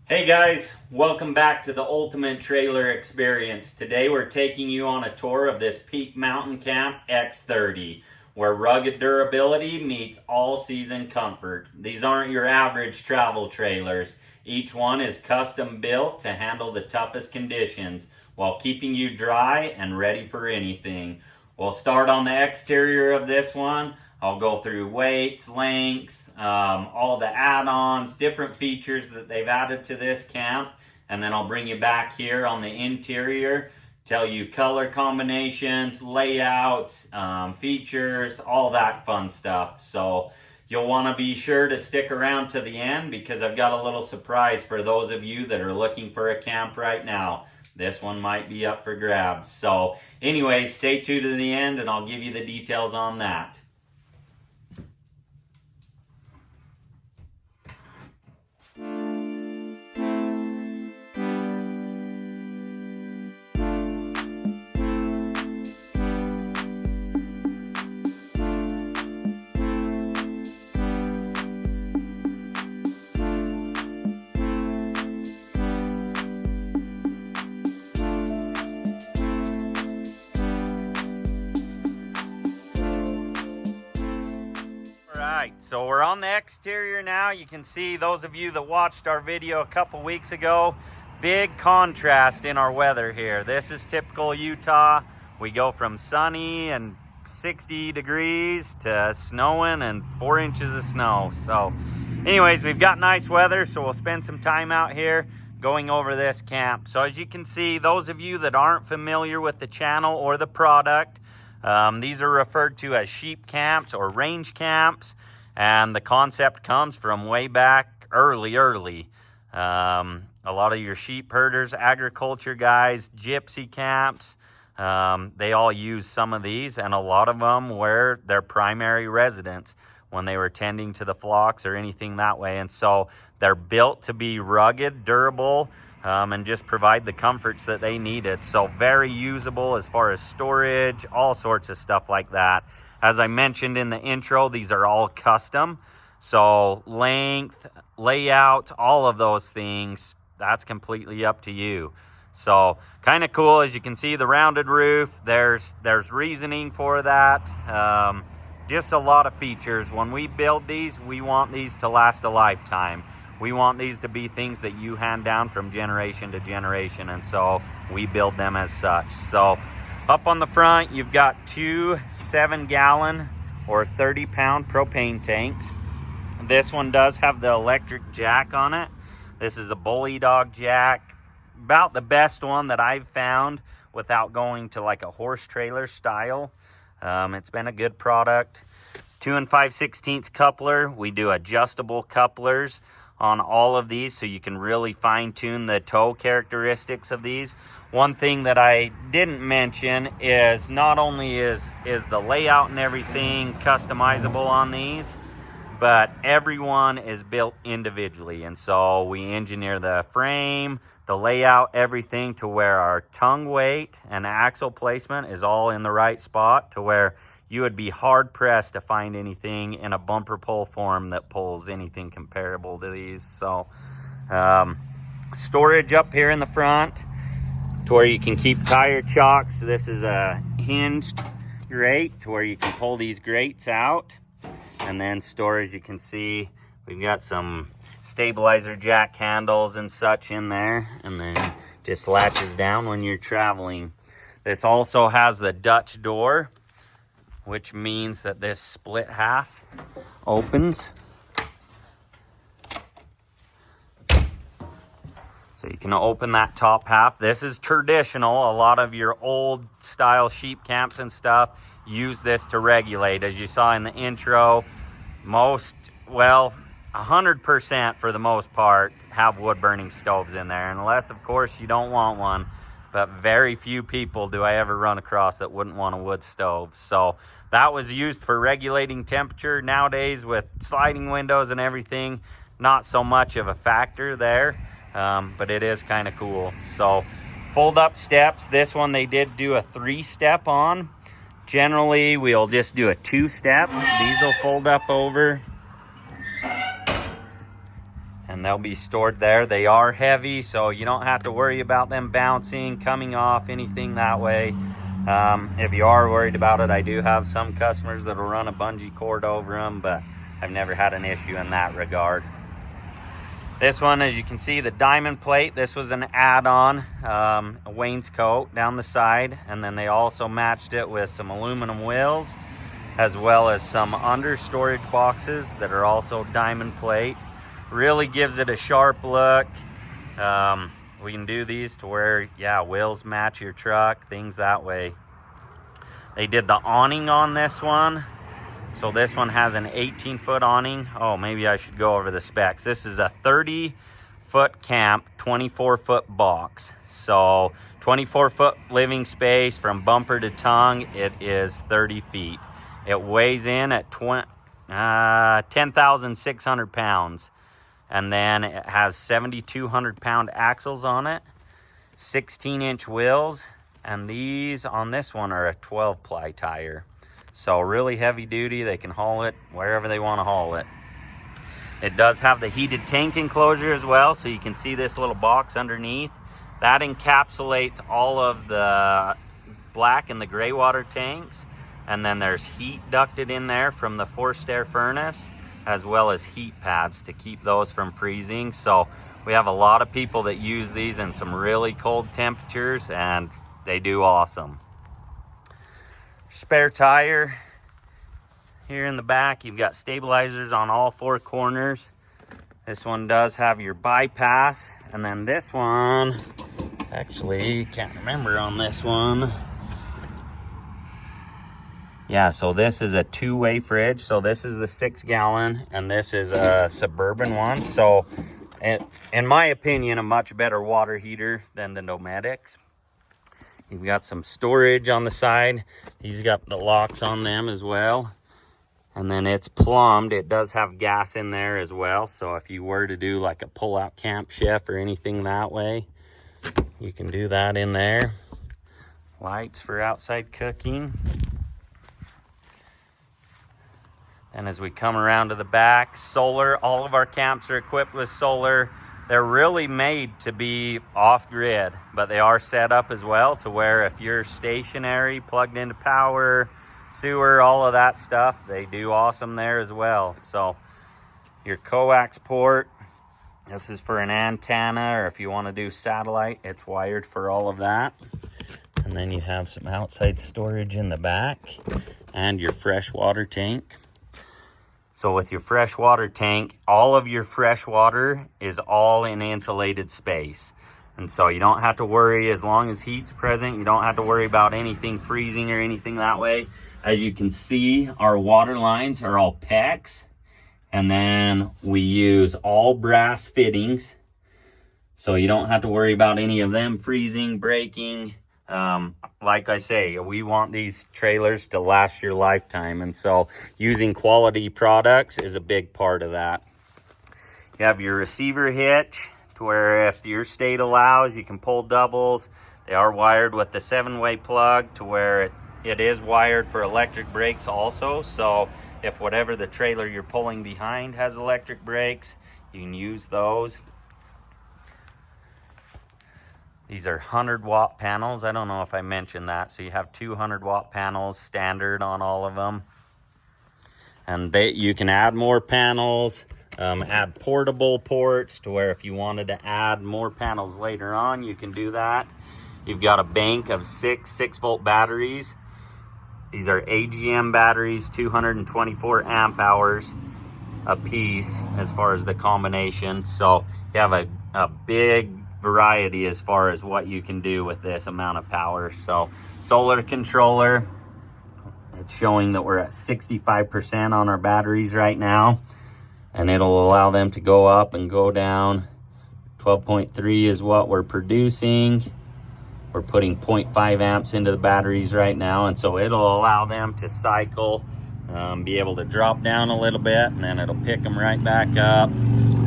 Hey guys, welcome back to the Ultimate Trailer Experience. Today we're taking you on a tour of this Peak Mtn Camp X30, where rugged durability meets all-season comfort. These aren't your average travel trailers. Each one is custom built to handle the toughest conditions while keeping you dry and ready for anything. We'll start on the exterior of this one. I'll go through weights, lengths, all the add-ons, different features that they've added to this camp. And then I'll bring you back here on the interior, tell you color combinations, layouts, features, all that fun stuff. So you'll want to be sure to stick around to the end because I've got a little surprise for those of you that are looking for a camp right now. This one might be up for grabs. So anyways, stay tuned to the end and I'll give you the details on that. So we're on the exterior now. You can see, those of you that watched our video a couple weeks ago, big contrast in our weather here. This is typical Utah. We go from sunny and 60 degrees to snowing and 4 inches of snow. So anyways, we've got nice weather, so we'll spend some time out here going over this camp. So as you can see, those of you that aren't familiar with the channel or the product, these are referred to as sheep camps or range camps. And the concept comes from way back early. A lot of your sheep herders, agriculture guys, gypsy camps, they all use some of these, and a lot of them were their primary residence when they were tending to the flocks or anything that way. And so they're built to be rugged, durable, and just provide the comforts that they needed. So very usable as far as storage, all sorts of stuff like that. As I mentioned in the intro, these are all custom. So length, layout, all of those things, that's completely up to you. So kind of cool. As you can see, the rounded roof, there's reasoning for that. Just a lot of features. When we build these, we want these to last a lifetime. We want these to be things that you hand down from generation to generation, and so we build them as such. So up on the front, you've got two 7-gallon or 30-pound propane tanks. This one does have the electric jack on it. This is a bully dog jack, about the best one that I've found without going to like a horse trailer style. It's been a good product. 2 5/16 coupler. We do adjustable couplers on all of these, so you can really fine-tune the toe characteristics of these. One thing that I didn't mention is not only is the layout and everything customizable on these, but everyone is built individually. And so we engineer the frame, the layout, everything to where our tongue weight and axle placement is all in the right spot, to where you would be hard-pressed to find anything in a bumper pull form that pulls anything comparable to these. So storage up here in the front to where you can keep tire chocks. This is a hinged grate to where you can pull these grates out. And then storage, you can see we've got some stabilizer jack handles and such in there, and then just latches down when you're traveling. This also has the Dutch door, which means that this split half opens. So you can open that top half. This is traditional. A lot of your old style sheep camps and stuff use this to regulate. As you saw in the intro, most, well, 100% for the most part have wood burning stoves in there, unless of course you don't want one. But very few people do I ever run across that wouldn't want a wood stove. So that was used for regulating temperature. Nowadays with sliding windows and everything, not so much of a factor there, but it is kind of cool. So fold up steps. This one they did do a 3-step on. Generally we'll just do a 2-step. These will fold up over. And and they'll be stored there. They are heavy, so you don't have to worry about them bouncing, coming off, anything that way. If you are worried about it, I do have some customers that'll run a bungee cord over them, but I've never had an issue in that regard. This one, as you can see, the diamond plate, this was an add-on, a wainscot down the side, and then they also matched it with some aluminum wheels, as well as some under storage boxes that are also diamond plate. Really gives it a sharp look. We can do these to where, yeah, wheels match your truck, things that way. They did the awning on this one. So this one has an 18-foot awning. Oh, maybe I should go over the specs. This is a 30-foot camp, 24-foot box. So 24-foot living space from bumper to tongue. It is 30 feet. It weighs in at 10,600 pounds. And then it has 7,200-pound axles on it, 16-inch wheels. And these on this one are a 12-ply tire. So really heavy duty. They can haul it wherever they want to haul it. It does have the heated tank enclosure as well, so you can see this little box underneath. That encapsulates all of the black and the gray water tanks. And then there's heat ducted in there from the forced air furnace, as well as heat pads to keep those from freezing. So we have a lot of people that use these in some really cold temperatures, and they do awesome. Spare tire here in the back. You've got stabilizers on all four corners. This one does have your bypass, and then this one, actually can't remember on this one. Yeah, so this is a two-way fridge. So this is the 6-gallon, and this is a Suburban one. So in my opinion, a much better water heater than the Nomadics. You've got some storage on the side. He's got the locks on them as well. And then it's plumbed. It does have gas in there as well. So if you were to do like a pull-out camp chef or anything that way, you can do that in there. Lights for outside cooking. And as we come around to the back, solar. All of our camps are equipped with solar. They're really made to be off-grid, but they are set up as well to where if you're stationary, plugged into power, sewer, all of that stuff, they do awesome there as well. So your coax port, this is for an antenna, or if you want to do satellite, it's wired for all of that. And then you have some outside storage in the back and your fresh water tank. So with your freshwater tank, all of your fresh water is all in insulated space. And so you don't have to worry, as long as heat's present, you don't have to worry about anything freezing or anything that way. As you can see, our water lines are all PEX. And then we use all brass fittings. So you don't have to worry about any of them freezing, breaking. Like I say, we want these trailers to last your lifetime, and so using quality products is a big part of that. You have your receiver hitch to where if your state allows, you can pull doubles. They are wired with the 7-way plug to where it is wired for electric brakes also. So if whatever the trailer you're pulling behind has electric brakes, you can use those. These are 100-watt panels. I don't know if I mentioned that. So you have 200-watt panels standard on all of them. And you can add more panels, add portable ports to where if you wanted to add more panels later on, you can do that. You've got a bank of 6-volt batteries. These are AGM batteries, 224 amp hours a piece as far as the combination. So you have a big variety as far as what you can do with this amount of power. So solar controller, it's showing that we're at 65% on our batteries right now, and it'll allow them to go up and go down. 12.3 is what we're producing. We're putting 0.5 amps into the batteries right now, and so it'll allow them to cycle, be able to drop down a little bit, and then it'll pick them right back up.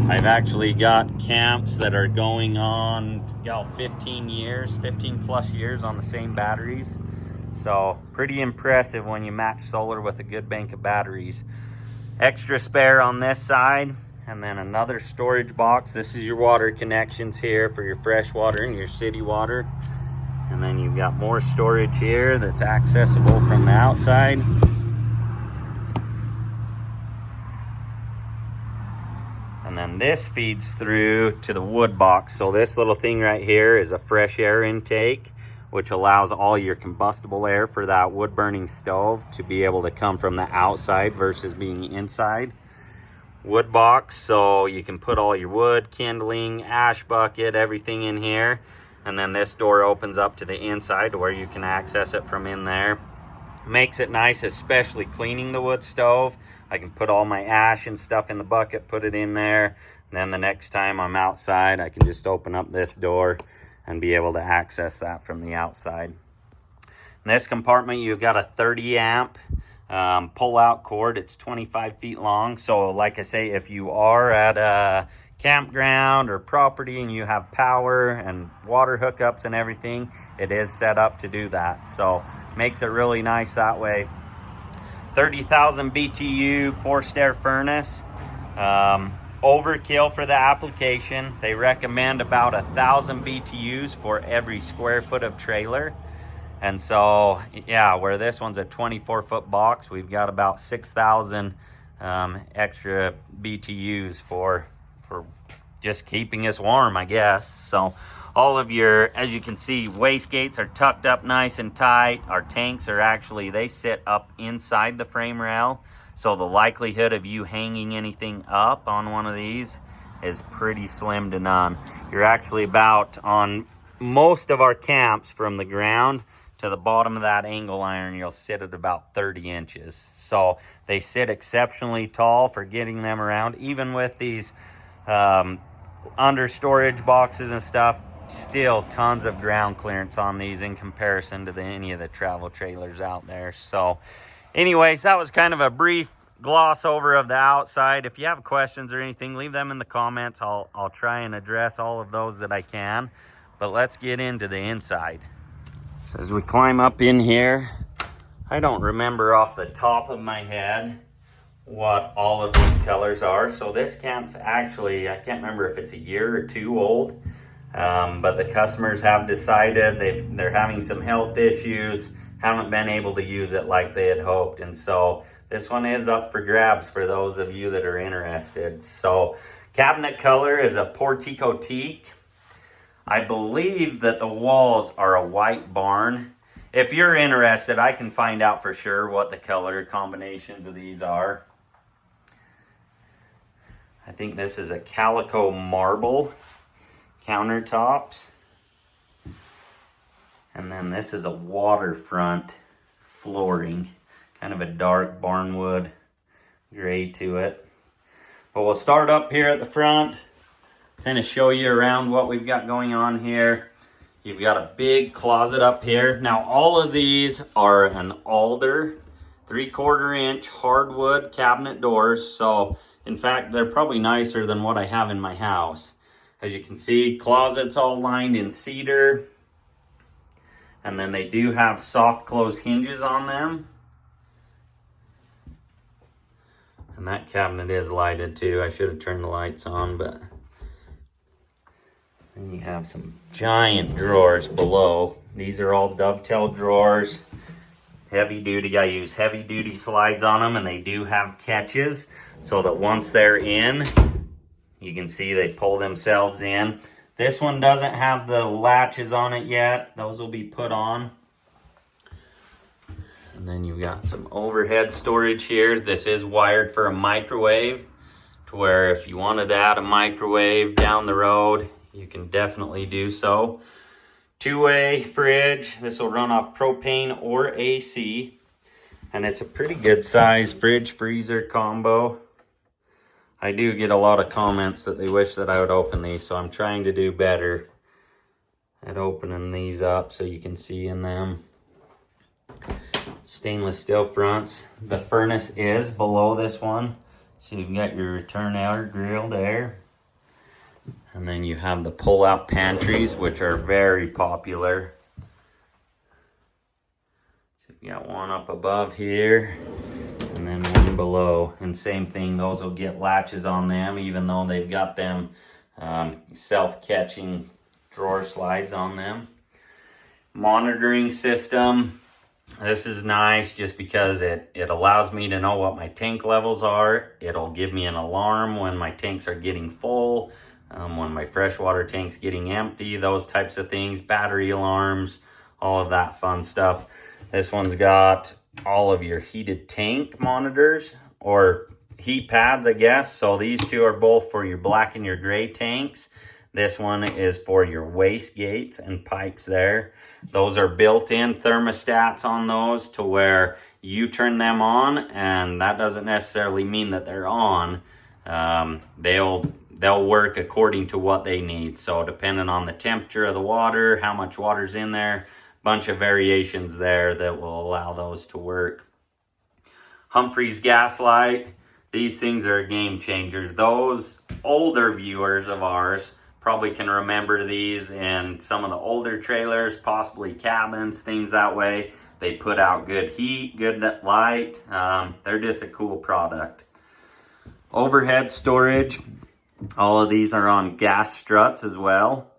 I've actually got camps that are going on 15 plus years on the same batteries. So pretty impressive when you match solar with a good bank of batteries. Extra spare on this side. And then another storage box. This is your water connections here for your fresh water and your city water. And then you've got more storage here that's accessible from the outside. And then this feeds through to the wood box. So this little thing right here is a fresh air intake, which allows all your combustible air for that wood burning stove to be able to come from the outside versus being inside. Wood box, so you can put all your wood, kindling, ash bucket, everything in here. And then this door opens up to the inside to where you can access it from in there. Makes it nice, especially cleaning the wood stove. I can put all my ash and stuff in the bucket, put it in there. And then the next time I'm outside, I can just open up this door and be able to access that from the outside. In this compartment, you've got a 30 amp pull-out cord. It's 25 feet long. So like I say, if you are at a campground or property and you have power and water hookups and everything, it is set up to do that. So makes it really nice that way. 30,000 BTU forced air furnace. Overkill for the application. They recommend about 1,000 BTUs for every square foot of trailer. And so, yeah, where this one's a 24-foot box, we've got about 6,000 extra BTUs for just keeping us warm, I guess. So all of your, as you can see, wastegates are tucked up nice and tight. Our tanks are actually, they sit up inside the frame rail. So the likelihood of you hanging anything up on one of these is pretty slim to none. You're actually about, on most of our camps, from the ground to the bottom of that angle iron, you'll sit at about 30 inches. So they sit exceptionally tall for getting them around. Even with these under storage boxes and stuff, still tons of ground clearance on these in comparison to any of the travel trailers out there. So anyways, that was kind of a brief gloss over of the outside. If you have questions or anything, leave them in the comments. I'll try and address all of those that I can. But let's get into the inside. So as we climb up in here, I don't remember off the top of my head what all of these colors are. So this camp's actually, I can't remember if it's a year or two old, but the customers have decided they're having some health issues, haven't been able to use it like they had hoped. And so this one is up for grabs for those of you that are interested. So cabinet color is a Portico teak. I believe that the walls are a white barn. If you're interested, I can find out for sure what the color combinations of these are. I think this is a calico marble countertops. And then this is a waterfront flooring, kind of a dark barnwood gray to it. But we'll start up here at the front, kind of show you around what we've got going on here. You've got a big closet up here. Now all of these are an alder 3/4 inch hardwood cabinet doors. So in fact, they're probably nicer than what I have in my house. As you can see, closets all lined in cedar. And then they do have soft close hinges on them. And that cabinet is lighted too. I should have turned the lights on, but then you have some giant drawers below. These are all dovetail drawers. Heavy duty. I use heavy duty slides on them, and they do have catches so that once they're in, you can see they pull themselves in. This one doesn't have the latches on it yet. Those will be put on. And then you've got some overhead storage here. This is wired for a microwave, to where if you wanted to add a microwave down the road, you can definitely do so. Two-way fridge. This will run off propane or AC. And it's a pretty good size fridge freezer combo. I do get a lot of comments that they wish that I would open these, so I'm trying to do better at opening these up so you can see in them. Stainless steel fronts. The furnace is below this one, so you've got your return air grill there. And then you have the pull-out pantries, which are very popular. So you got one up above here, and then one below. And same thing, those will get latches on them, even though they've got them self-catching drawer slides on them. Monitoring system. This is nice just because it allows me to know what my tank levels are. It'll give me an alarm when my tanks are getting full, when my freshwater tank's getting empty, those types of things, battery alarms, all of that fun stuff. This one's got all of your heated tank monitors, or heat pads, I guess. So these two are both for your black and your gray tanks. This one is for your waste gates and pipes there. Those are built-in thermostats on those to where you turn them on, and that doesn't necessarily mean that they're on. They'll work according to what they need. So depending on the temperature of the water, how much water's in there, bunch of variations there that will allow those to work. Humphreys gas light. These things are a game changer. Those older viewers of ours probably can remember these in some of the older trailers, possibly cabins, things that way. They put out good heat, good light. They're just a cool product. Overhead storage. All of these are on gas struts as well.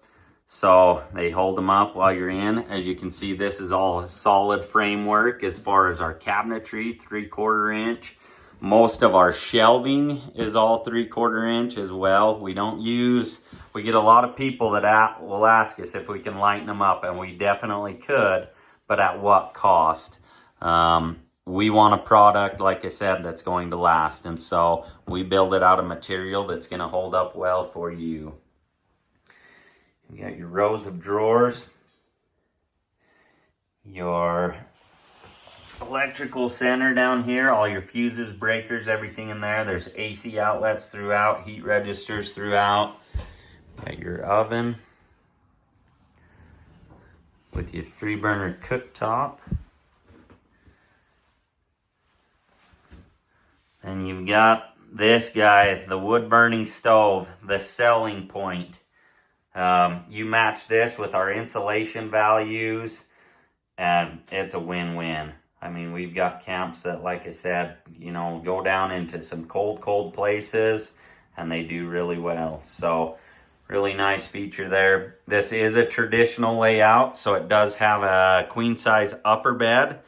So they hold them up while you're in. As you can see, this is all solid framework as far as our cabinetry, 3/4 inch. Most of our shelving is all 3/4 inch as well. We get a lot of people that will ask us if we can lighten them up, and we definitely could, but at what cost? We want a product, like I said, that's going to last, and so we build it out of material that's going to hold up well for you. You got your rows of drawers, your electrical center down here, all your fuses, breakers, everything in there. There's AC outlets throughout, heat registers throughout. Got your oven with your 3-burner cooktop. And you've got this guy, the wood burning stove, the selling point. You match this with our insulation values, and it's a win-win. I mean, we've got camps that, like I said, go down into some cold places, and they do really well. So, really nice feature there. This is a traditional layout, so it does have a queen-size upper bed,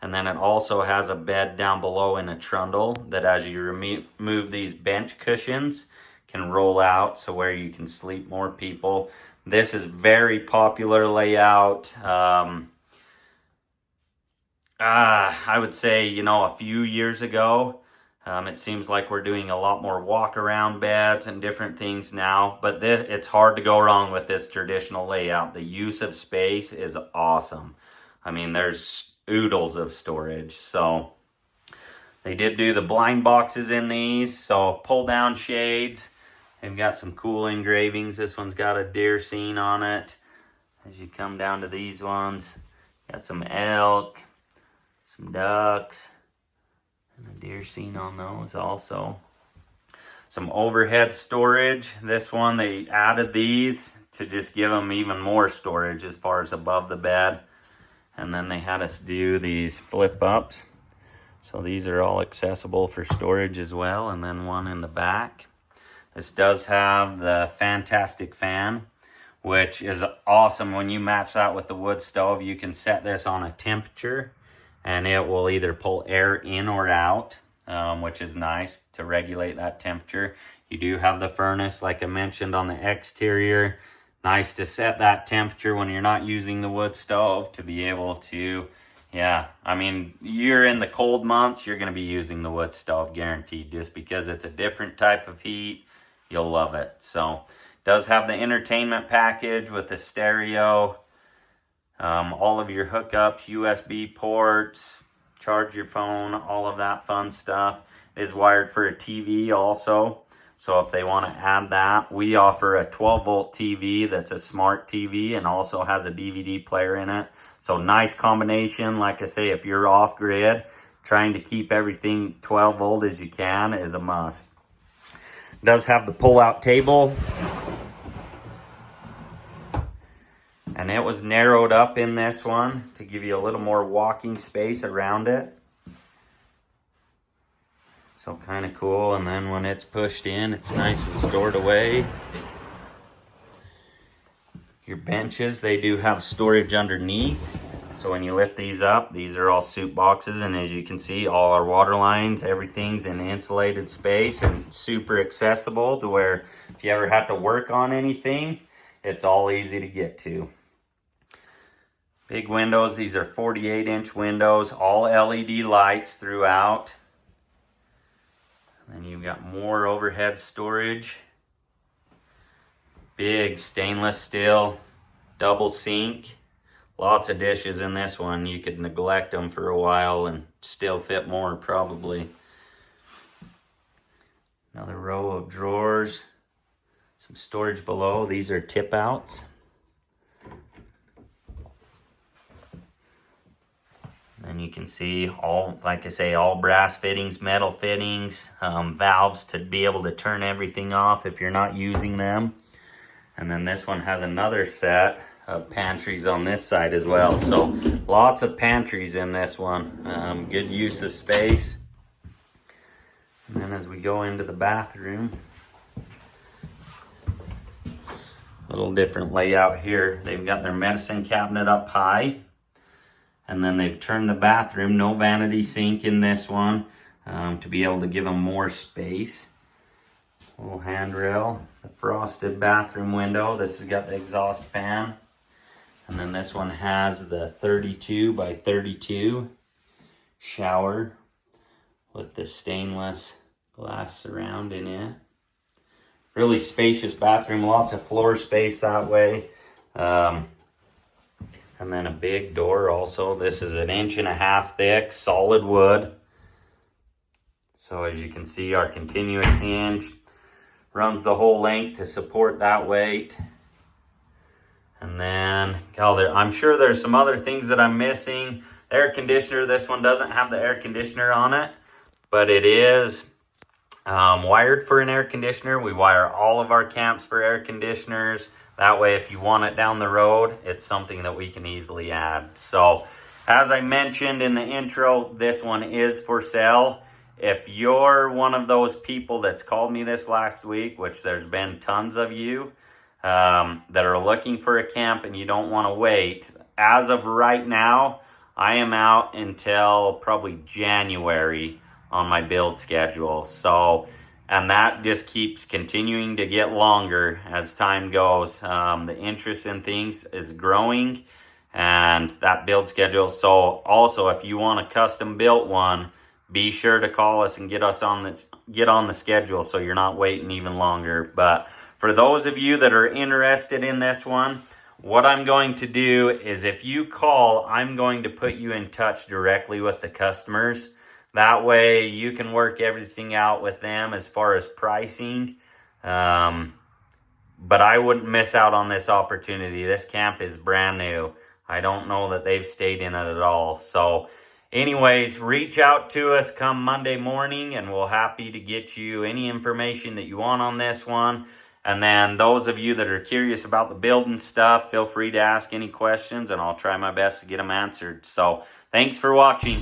and then it also has a bed down below in a trundle that, as you remove these bench cushions, can roll out so where you can sleep more people. This is very popular layout. I would say, a few years ago, it seems like we're doing a lot more walk-around beds and different things now, but it's hard to go wrong with this traditional layout. The use of space is awesome. I mean, there's oodles of storage. So they did do the blind boxes in these, so pull-down shades. They've got some cool engravings. This one's got a deer scene on it. As you come down to these ones, got some elk, some ducks, and a deer scene on those also. Some overhead storage. This one, they added these to just give them even more storage as far as above the bed. And then they had us do these flip ups. So these are all accessible for storage as well. And then one in the back. This does have the fantastic fan, which is awesome. When you match that with the wood stove, you can set this on a temperature, and it will either pull air in or out, which is nice to regulate that temperature. You do have the furnace, like I mentioned, on the exterior. Nice to set that temperature when you're not using the wood stove to be able to, I mean, you're in the cold months, you're going to be using the wood stove, guaranteed, just because it's a different type of heat. You'll love it. So, does have the entertainment package with the stereo, all of your hookups, USB ports, charge your phone, all of that fun stuff. It is wired for a TV also. So if they want to add that, we offer a 12-volt TV that's a smart TV and also has a DVD player in it. So nice combination. Like I say, if you're off-grid, trying to keep everything 12-volt as you can is a must. It does have the pull-out table. And it was narrowed up in this one to give you a little more walking space around it. So kind of cool. And then when it's pushed in, it's nice and stored away. Your benches, they do have storage underneath. So when you lift these up, these are all soup boxes. And as you can see, all our water lines, everything's in insulated space and super accessible to where if you ever have to work on anything, it's all easy to get to. Big windows, these are 48-inch windows, all LED lights throughout. And then you've got more overhead storage. Big stainless steel double sink. Lots of dishes in this one. You could neglect them for a while and still fit more probably. Another row of drawers. Some storage below. These are tip outs. And you can see all, like I say, all brass fittings, metal fittings, valves to be able to turn everything off if you're not using them. And then this one has another set of pantries on this side as well. So lots of pantries in this one. Good use of space. And then as we go into the bathroom, a little different layout here. They've got their medicine cabinet up high. And then they've turned the bathroom, no vanity sink in this one, to be able to give them more space. Little handrail, the frosted bathroom window. This has got the exhaust fan. And then this one has the 32 by 32 shower with the stainless glass surrounding it. Really spacious bathroom, lots of floor space that way. And then a big door also. This is 1.5 inches thick, solid wood. So as you can see, our continuous hinge runs the whole length to support that weight. And then, I'm sure there's some other things that I'm missing. The air conditioner, this one doesn't have the air conditioner on it, but it is wired for an air conditioner. We wire all of our camps for air conditioners. That way, if you want it down the road, it's something that we can easily add. So, as I mentioned in the intro, this one is for sale. If you're one of those people that's called me this last week, which there's been tons of you, that are looking for a camp and you don't want to wait, as of right now, I am out until probably January on my build schedule. So, and that just keeps continuing to get longer as time goes. The interest in things is growing and that build schedule. So also, if you want a custom built one, be sure to call us and get on the schedule so you're not waiting even longer. But for those of you that are interested in this one, what I'm going to do is if you call, I'm going to put you in touch directly with the customers. That way you can work everything out with them as far as pricing. But I wouldn't miss out on this opportunity. This camp is brand new. I don't know that they've stayed in it at all. So anyways, reach out to us come Monday morning and we'll happy to get you any information that you want on this one. And then those of you that are curious about the building stuff, feel free to ask any questions and I'll try my best to get them answered. So thanks for watching.